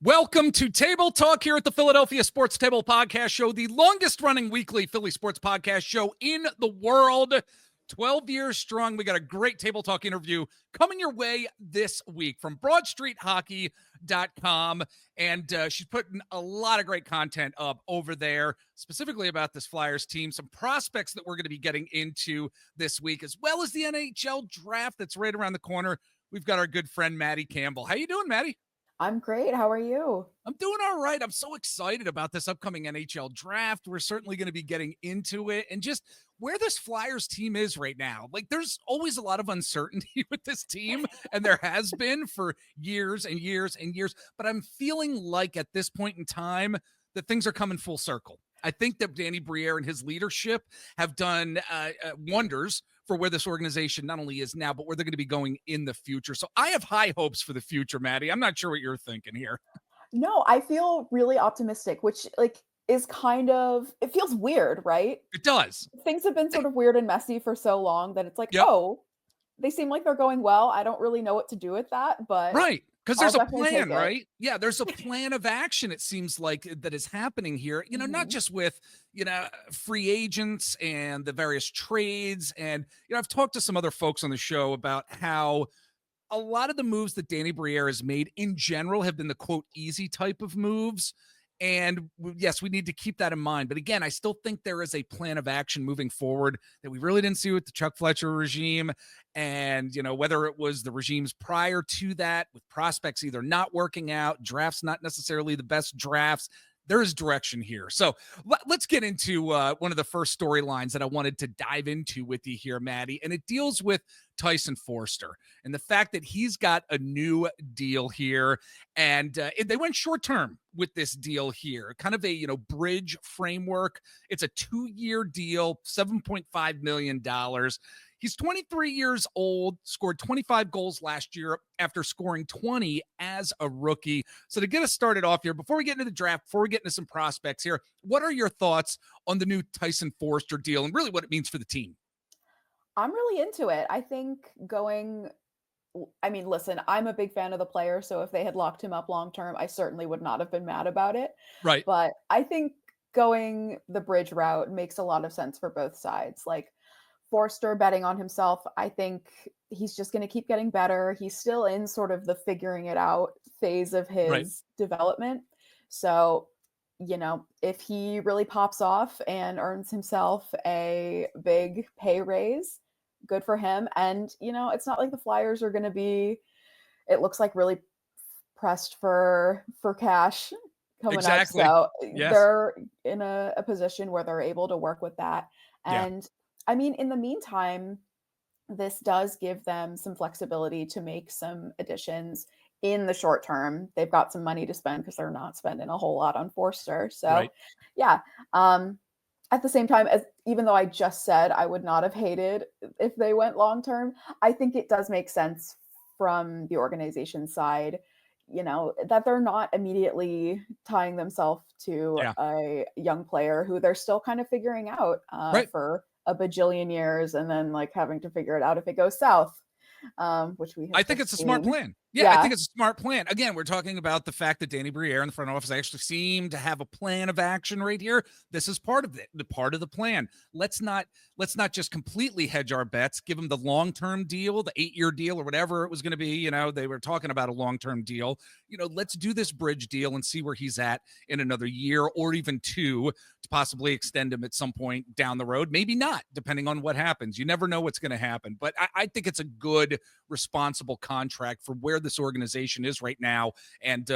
Welcome to Table Talk here at the Philadelphia Sports Table Podcast Show, the longest running weekly Philly sports podcast show in the world. 12 years strong. We got a great Table Talk interview coming your way this week from BroadStreetHockey.com. And she's putting a lot of great content up over there, specifically about this Flyers team, some prospects that we're going to be getting into this week, as well as the NHL Draft that's right around the corner. We've got our good friend, Maddie Campbell. How you doing, Maddie? I'm great. How are you? I'm doing all right. I'm so excited about this upcoming NHL draft. We're certainly going to be getting into it and just where this Flyers team is right now. Like, there's always a lot of uncertainty with this team, and there has been for years and years and years. But I'm feeling like at this point in time that things are coming full circle. I think that Danny Briere and his leadership have done wonders for where this organization not only is now, but where they're going to be going in the future. So I have high hopes for the future, Maddie. I'm not sure what you're thinking here. No, I feel really optimistic, which is kind of, it feels weird, right? It does. Things have been sort of weird and messy for so long that it's like, Yep. oh, they seem like they're going well. I don't really know what to do with that, but Right. Because I'll there's a definitely plan, take it. right? Yeah, there's a plan of action, it seems like, that is happening here. Not Mhm. just with, free agents and the various trades. And, I've talked to some other folks on the show about how a lot of the moves that Danny Briere has made in general have been the quote easy type of moves. And yes, we need to keep that in mind. But again, I still think there is a plan of action moving forward that we really didn't see with the Chuck Fletcher regime. And, whether it was the regimes prior to that with prospects either not working out, drafts not necessarily the best drafts, there is direction here. So let's get into one of the first storylines that I wanted to dive into with you here, Maddie. And it deals with Tyson Foerster and the fact that he's got a new deal here. And they went short term with this deal here, kind of a, bridge framework. It's a 2-year deal, $7.5 million. He's 23 years old, scored 25 goals last year after scoring 20 as a rookie. So to get us started off here, before we get into the draft, before we get into some prospects here, what are your thoughts on the new Tyson Foerster deal and really what it means for the team? I'm really into it. Listen, I'm a big fan of the player, so if they had locked him up long term, I certainly would not have been mad about it. Right. But I think going the bridge route makes a lot of sense for both sides. Like, Forster betting on himself, I think he's just going to keep getting better. He's still in sort of the figuring it out phase of his development. So, if he really pops off and earns himself a big pay raise, good for him. And, it's not like the Flyers are going to be, it looks like, really pressed for cash coming Exactly. up. So Yes. they're in a position where they're able to work with that. And in the meantime, this does give them some flexibility to make some additions in the short term. They've got some money to spend because they're not spending a whole lot on Forster. So, yeah. At the same time, as even though I just said I would not have hated if they went long term, I think it does make sense from the organization side, that they're not immediately tying themselves to a young player who they're still kind of figuring out for a bajillion years, and then having to figure it out if it goes south, which we have I think it's a smart plan. I think it's a smart plan. Again, we're talking about the fact that Danny Briere in the front office actually seem to have a plan of action right here. This is part of it, the part of the plan. Let's not just completely hedge our bets, give him the long-term deal, the 8-year deal or whatever it was going to be. They were talking about a long-term deal. Let's do this bridge deal and see where he's at in another year or even 2 to possibly extend him at some point down the road. Maybe not, depending on what happens. You never know what's going to happen. But I think it's a good, responsible contract for where this organization is right now and,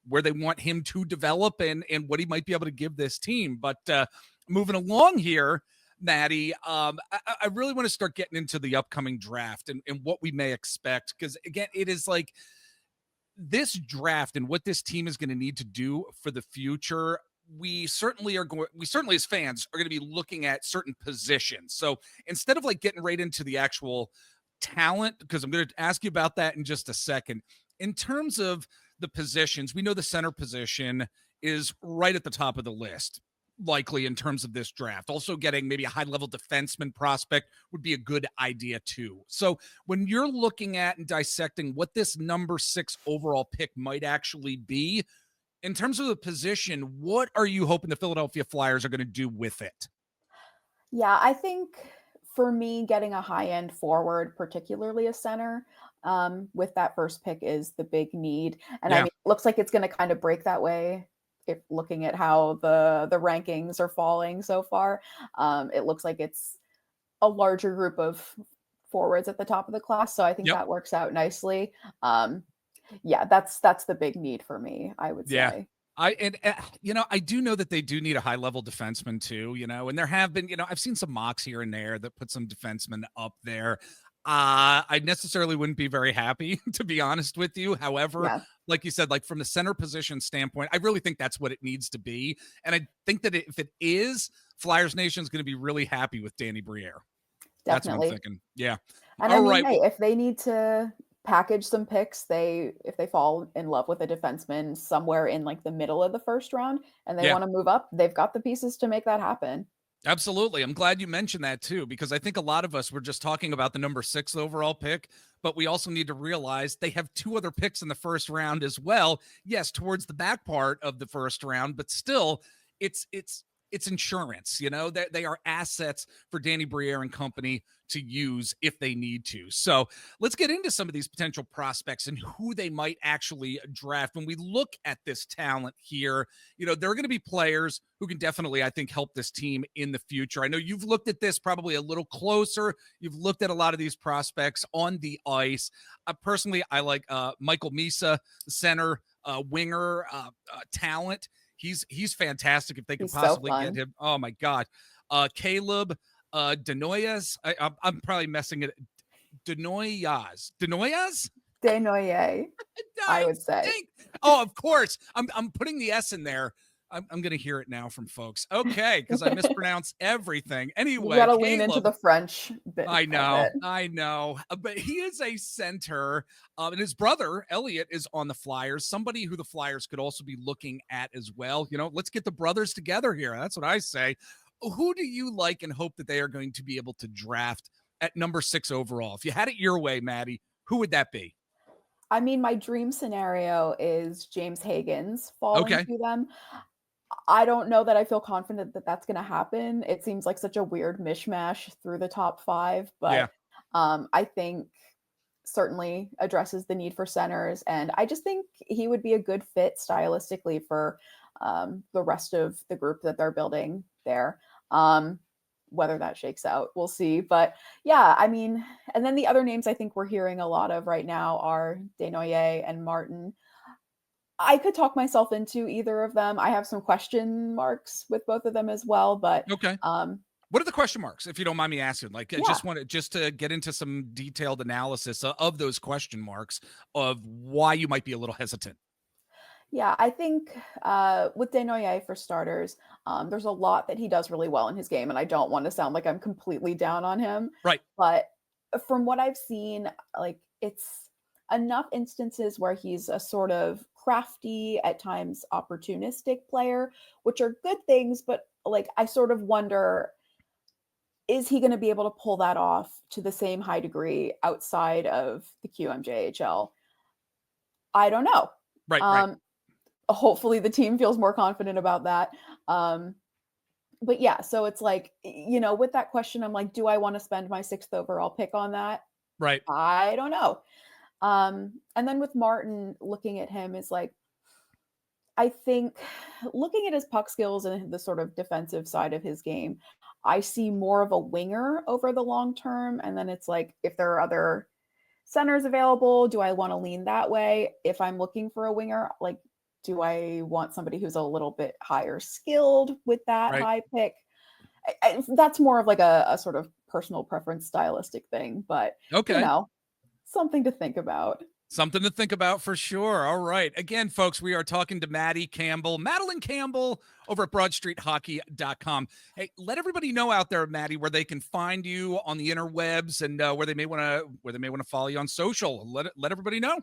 where they want him to develop and what he might be able to give this team. But moving along here, Maddie, I really want to start getting into the upcoming draft and what we may expect. Because, again, it is like this draft and what this team is going to need to do for the future. We certainly as fans are going to be looking at certain positions. So instead of getting right into the actual talent, because I'm going to ask you about that in just a second, in terms of the positions, we know the center position is right at the top of the list. likely in terms of this draft. Also getting maybe a high-level defenseman prospect would be a good idea too. So when you're looking at and dissecting what this number 6 overall pick might actually be, in terms of the position, what are you hoping the Philadelphia Flyers are going to do with it? Yeah, I think for me, getting a high-end forward, particularly a center, with that first pick is the big need. And I Yeah. mean, it looks like it's going to kind of break that way. If looking at how the rankings are falling so far, it looks like it's a larger group of forwards at the top of the class. So I think Yep. that works out nicely. Um, yeah, that's the big need for me, I would Yeah. say. I do know that they do need a high level defenseman too, and there have been, I've seen some mocks here and there that put some defensemen up there. I necessarily wouldn't be very happy, to be honest with you. However, Yeah, like you said, like from the center position standpoint, I really think that's what it needs to be. And I think that if it is, Flyers Nation is going to be really happy with Danny Briere. That's what I'm definitely. thinking. Yeah. And I All mean, right. hey, Well, if they need to package some picks, if they fall in love with a defenseman somewhere in like the middle of the first round and they yeah. want to move up, they've got the pieces to make that happen. Absolutely. I'm glad you mentioned that too, because I think a lot of us were just talking about the number 6 overall pick, but we also need to realize they have 2 other picks in the first round as well. Yes, towards the back part of the first round, but still it's insurance, they are assets for Danny Briere and company to use if they need to. So let's get into some of these potential prospects and who they might actually draft. When we look at this talent here, there are going to be players who can definitely, I think, help this team in the future. I know you've looked at this probably a little closer. You've looked at a lot of these prospects on the ice. Personally, I like Michael Misa, center, winger, talent. He's fantastic if they could He's so possibly get fun. him. Oh my God. Caleb Denoyes. I'm probably messing it. Denoyes? Desnoyers, I I would say. stink. Oh, of course. I'm putting the S in there. I'm gonna hear it now from folks. Okay, because I mispronounce everything. You Anyway, gotta lean into Caleb. the French bit I a know, bit. I know, but he is a center, and his brother Elliot is on the Flyers. Somebody who the Flyers could also be looking at as well. Let's get the brothers together here. That's what I say. Who do you like and hope that they are going to be able to draft at number 6 overall? If you had it your way, Maddie, who would that be? I mean, my dream scenario is James Hagen's falling Okay, to them. I don't know that I feel confident that that's gonna happen. It seems like such a weird mishmash through the top 5, yeah, but, I think certainly addresses the need for centers, and I just think he would be a good fit stylistically for, the rest of the group that they're building there. Um, Whether that shakes out, we'll see, but yeah, I mean, and then the other names I think we're hearing a lot of right now are Desnoyers and Martin. I could talk myself into either of them. I have some question marks with both of them as well, but, okay. What are the question marks, if you don't mind me asking? Like, I yeah. just want to get into some detailed analysis of those question marks of why you might be a little hesitant. Yeah, I think, with Desnoyers for starters, there's a lot that he does really well in his game, and I don't wanna sound like I'm completely down on him, Right. but from what I've seen, like, it's enough instances where he's a sort of crafty, at times opportunistic player, which are good things, but, like, I sort of wonder, is he gonna be able to pull that off to the same high degree outside of the QMJHL? I don't know. Right. Right. Um, Hopefully the team feels more confident about that. Um, but yeah, so it's like, with that question, I'm like, do I want to spend my 6th overall pick on that? Right. I don't know. And then with Martin, looking at him is like, I think looking at his puck skills and the sort of defensive side of his game, I see more of a winger over the long term. And then it's like, if there are other centers available, do I want to lean that way? If I'm looking for a winger, like, do I want somebody who's a little bit higher skilled with that Right. high pick? That's more of like a sort of personal preference stylistic thing, but you Okay. know, something to think about. Something to think about for sure. All right. Again, folks, we are talking to Maddie Campbell, Madeline Campbell over at broadstreethockey.com. Hey, let everybody know out there, Maddie, where they can find you on the interwebs and where they may want to follow you on social. Let everybody know.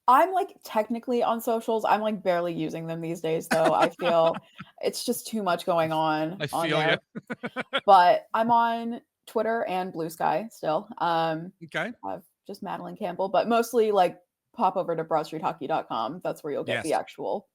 I'm, like, technically on socials. I'm, like, barely using them these days, though. I feel it's just too much going I on feel you. there. But I'm on Twitter and Blue Sky still. Okay. I've just Madeline Campbell, but mostly, like, pop over to broadstreethockey.com. That's where you'll get the Yes. actual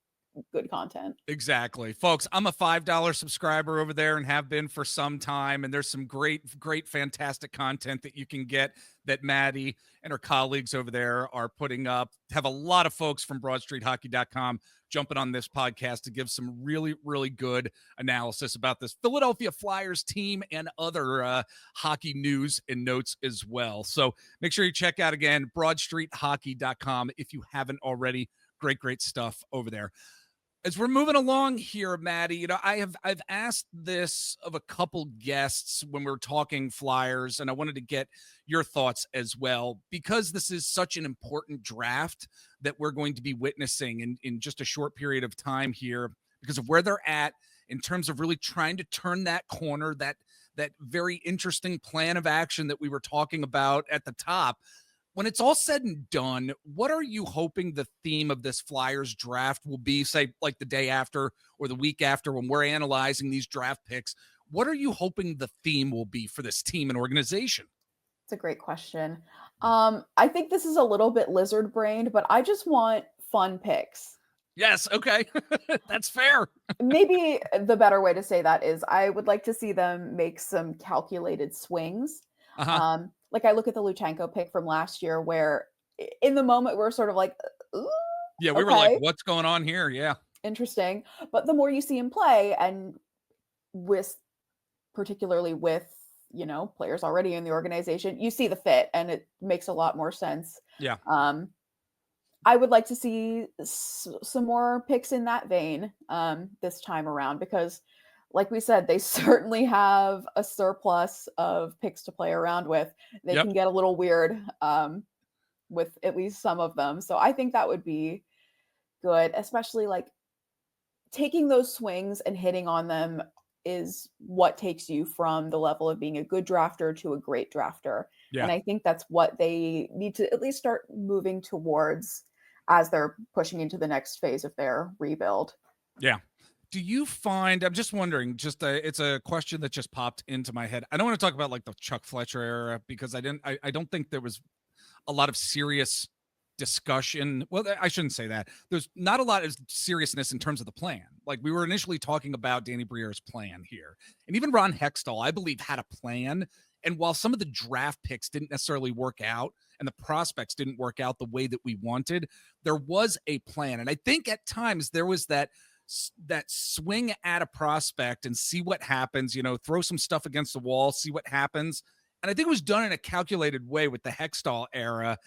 good content. Exactly. Folks, I'm a $5 subscriber over there and have been for some time. And there's some great, fantastic content that you can get that Maddie and her colleagues over there are putting up. Have a lot of folks from broadstreethockey.com jumping on this podcast to give some really good analysis about this Philadelphia Flyers team and other hockey news and notes as well. So make sure you check out again, broadstreethockey.com if you haven't already. Great stuff over there. As we're moving along here, Maddie, I've asked this of a couple guests when we were talking Flyers, and I wanted to get your thoughts as well, because this is such an important draft that we're going to be witnessing in just a short period of time here, because of where they're at in terms of really trying to turn that corner, that very interesting plan of action that we were talking about at the top. When it's all said and done, what are you hoping the theme of this Flyers draft will be, say, like the day after or the week after when we're analyzing these draft picks? What are you hoping the theme will be for this team and organization? It's a great question. I think this is a little bit lizard brained, but I just want fun picks. Yes, okay. That's fair. Maybe the better way to say that is I would like to see them make some calculated swings. Uh-huh. Like I look at the Luchenko pick from last year where in the moment we're sort of like, ooh, Yeah, we were like, okay, what's going on here? Yeah. interesting. But the more you see him play and with particularly with, players already in the organization, you see the fit and it makes a lot more sense. Yeah. I would like to see some more picks in that vein this time around because, like we said, they certainly have a surplus of picks to play around with. They Yep. can get a little weird with at least some of them. So I think that would be good, especially like taking those swings and hitting on them is what takes you from the level of being a good drafter to a great drafter. Yeah. And I think that's what they need to at least start moving towards as they're pushing into the next phase of their rebuild. Yeah. Do you find, I'm just wondering, it's a question that just popped into my head. I don't want to talk about like the Chuck Fletcher era because I don't think there was a lot of serious discussion. Well, I shouldn't say that. There's not a lot of seriousness in terms of the plan. Like we were initially talking about Danny Briere's plan here. And even Ron Hextall, I believe, had a plan. And while some of the draft picks didn't necessarily work out and the prospects didn't work out the way that we wanted, there was a plan. And I think at times there was that swing at a prospect and see what happens, throw some stuff against the wall, see what happens. And I think it was done in a calculated way with the Hextall era.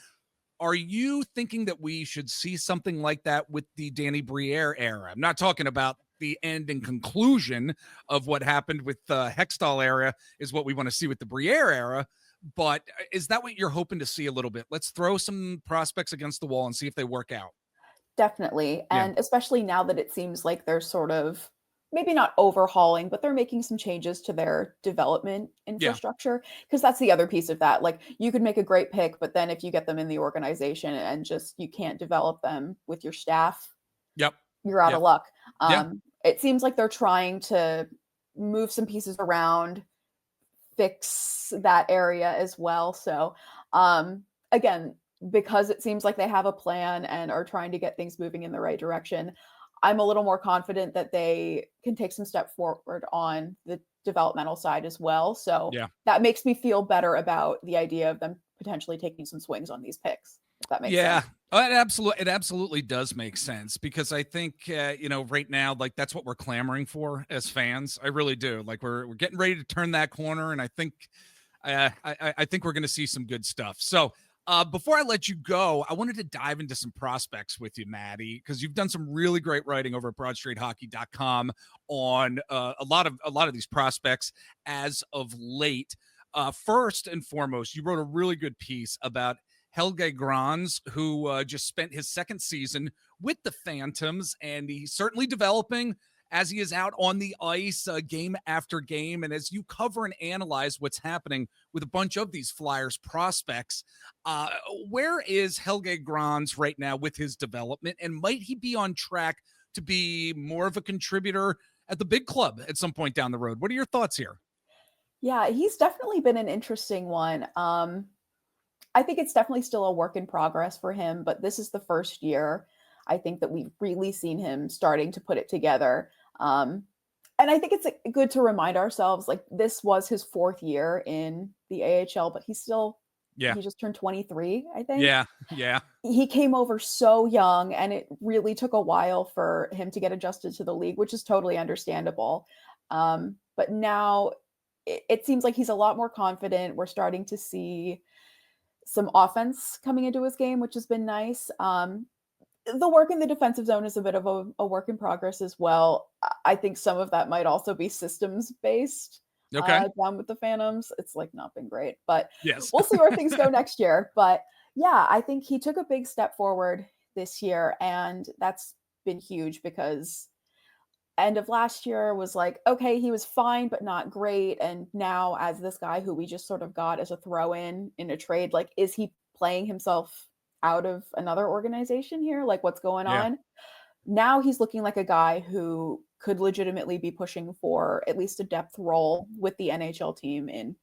Are you thinking that we should see something like that with the Danny Briere era? I'm not talking about the end and conclusion of what happened with the Hextall era is what we want to see with the Briere era. But is that what you're hoping to see a little bit? Let's throw some prospects against the wall and see if they work out. Definitely. Yeah. And especially now that it seems like they're sort of maybe not overhauling, but they're making some changes to their development infrastructure. Because that's the other piece of that. Like you could make a great pick, but then if you get them in the organization and just you can't develop them with your staff, Yep. you're out of luck. Yeah. It seems like they're trying to move some pieces around, fix that area as well. So again, because it seems like they have a plan and are trying to get things moving in the right direction, I'm a little more confident that they can take some step forward on the developmental side as well. So that makes me feel better about the idea of them potentially taking some swings on these picks, if that makes sense. It absolutely does make sense because I think, right now, like that's what we're clamoring for as fans. I really do. Like we're getting ready to turn that corner. And I think, I think we're going to see some good stuff. So, before I let you go, I wanted to dive into some prospects with you, Maddie, because you've done some really great writing over at broadstreethockey.com on a lot of these prospects as of late. First and foremost, you wrote a really good piece about Helge Grans, who just spent his second season with the Phantoms, and he's certainly developing as he is out on the ice game after game. And as you cover and analyze what's happening with a bunch of these Flyers prospects, uh, where is Helge Grans right now with his development? And might he be on track to be more of a contributor at the big club at some point down the road? What are your thoughts here? Yeah, he's definitely been an interesting one. I think it's definitely still a work in progress for him, but this is the first year I think that we've really seen him starting to put it together. And I think it's good to remind ourselves like this was his fourth year in the AHL, but Yeah. he just turned 23, I think. Yeah. Yeah. He came over so young, and it really took a while for him to get adjusted to the league, which is totally understandable. But now it seems like he's a lot more confident. We're starting to see some offense coming into his game, which has been nice. The work in the defensive zone is a bit of a work in progress as well. I think some of that might also be systems based Okay. down with the Phantoms. It's like not been great, but Yes. we'll see where things go next year. But yeah, I think he took a big step forward this year, and that's been huge because end of last year was like, okay, he was fine, but not great. And now, as this guy who we just sort of got as a throw in a trade, like, is he playing himself out of another organization here? Like, what's going Yeah. on? Now he's looking like a guy who could legitimately be pushing for at least a depth role with the NHL team in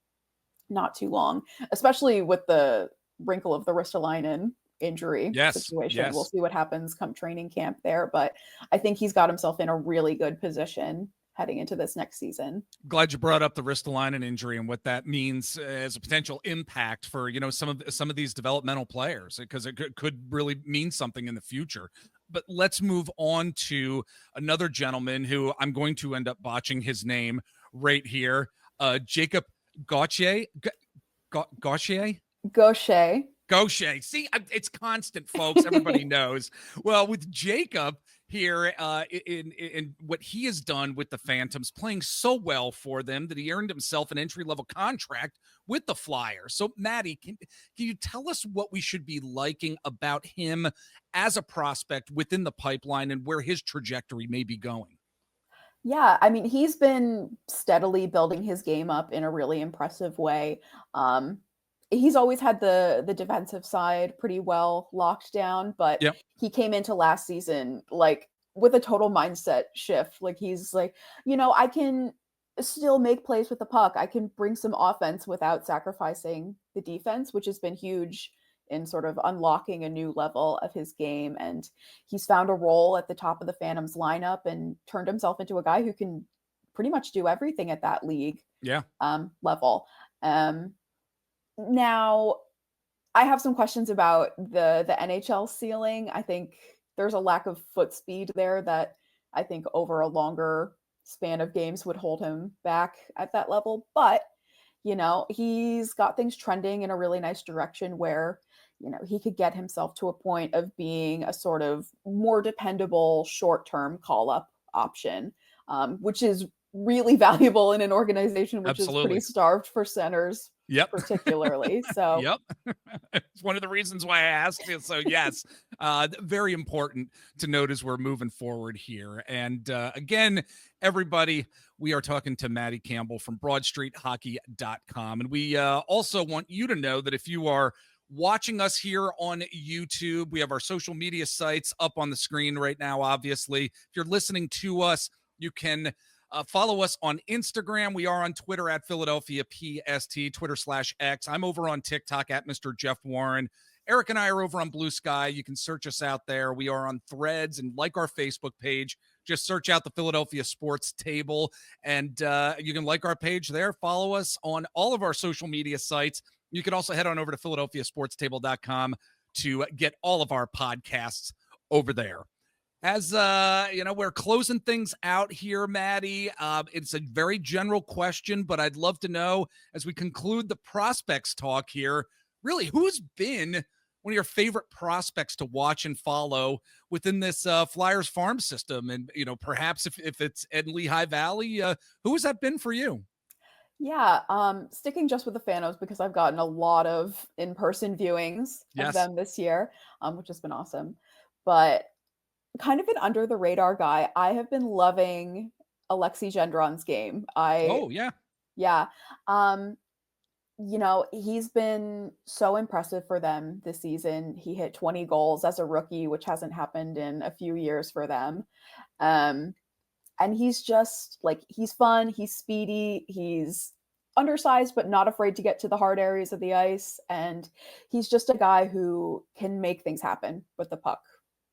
not too long, especially with the wrinkle of the Ristolainen injury Yes. situation. We'll Yes. see what happens come training camp there, but I think he's got himself in a really good position heading into this next season. Glad you brought up the Ristolainen injury and what that means as a potential impact for some of these developmental players, because it could really mean something in the future. But let's move on to another gentleman who I'm going to end up botching his name right here, Jacob Gaucher. Gaucher. Gaucher. Gaucher. See, it's constant, folks. Everybody knows. Well, with Jacob here, in what he has done with the Phantoms, playing so well for them that he earned himself an entry-level contract with the Flyers. So, Maddie, can you tell us what we should be liking about him as a prospect within the pipeline and where his trajectory may be going? Yeah, I mean, he's been steadily building his game up in a really impressive way. Um, he's always had the defensive side pretty well locked down, but Yep. he came into last season like with a total mindset shift. Like he's like, I can still make plays with the puck. I can bring some offense without sacrificing the defense, which has been huge in sort of unlocking a new level of his game. And he's found a role at the top of the Phantoms lineup and turned himself into a guy who can pretty much do everything at that league Yeah. level. Now, I have some questions about the NHL ceiling. I think there's a lack of foot speed there that I think over a longer span of games would hold him back at that level. But, he's got things trending in a really nice direction where, he could get himself to a point of being a sort of more dependable short-term call-up option, which is really valuable in an organization which is pretty Absolutely. starved for centers Yep. particularly. So Yep. It's one of the reasons why I asked you. So yes, very important to note as we're moving forward here. And again, everybody, we are talking to Maddie Campbell from BroadStreetHockey.com. And we also want you to know that if you are watching us here on YouTube, we have our social media sites up on the screen right now, obviously. If you're listening to us, you can follow us on Instagram. We are on Twitter at Philadelphia PST, Twitter/X. I'm over on TikTok at Mr. Jeff Warren. Eric and I are over on Blue Sky. You can search us out there. We are on Threads and like our Facebook page. Just search out the Philadelphia Sports Table, and you can like our page there. Follow us on all of our social media sites. You can also head on over to PhiladelphiaSportsTable.com to get all of our podcasts over there. As we're closing things out here, Maddie. It's a very general question, but I'd love to know as we conclude the prospects talk here, really, who's been one of your favorite prospects to watch and follow within this Flyers farm system? And, perhaps if it's in Lehigh Valley, who has that been for you? yeah, sticking just with the Phantoms because I've gotten a lot of in-person viewings of Yes. them this year, which has been awesome. But kind of an under the radar guy. I have been loving Alexei Gendron's game. Oh, yeah. Yeah. Um, you know, he's been so impressive for them this season. He hit 20 goals as a rookie, which hasn't happened in a few years for them. Um, and he's just like, he's fun, he's speedy, he's undersized, but not afraid to get to the hard areas of the ice. And he's just a guy who can make things happen with the puck.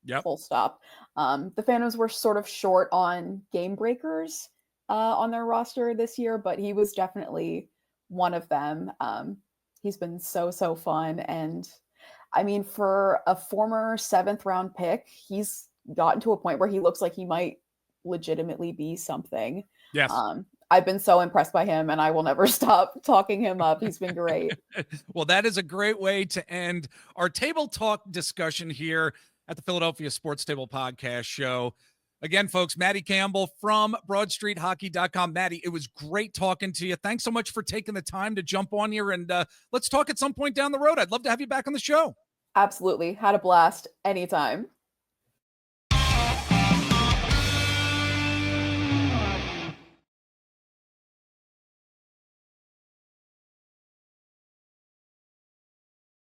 Yep. Full stop. The Phantoms were sort of short on game breakers on their roster this year, but he was definitely one of them. He's been so fun. And I mean, for a former 7th round pick, he's gotten to a point where he looks like he might legitimately be something. Yes. I've been so impressed by him, and I will never stop talking him up. He's been great. Well, that is a great way to end our table talk discussion here at the Philadelphia Sports Table Podcast Show. Again, folks, Maddie Campbell from BroadStreetHockey.com. Maddie, it was great talking to you. Thanks so much for taking the time to jump on here, and let's talk at some point down the road. I'd love to have you back on the show. Absolutely. Had a blast anytime.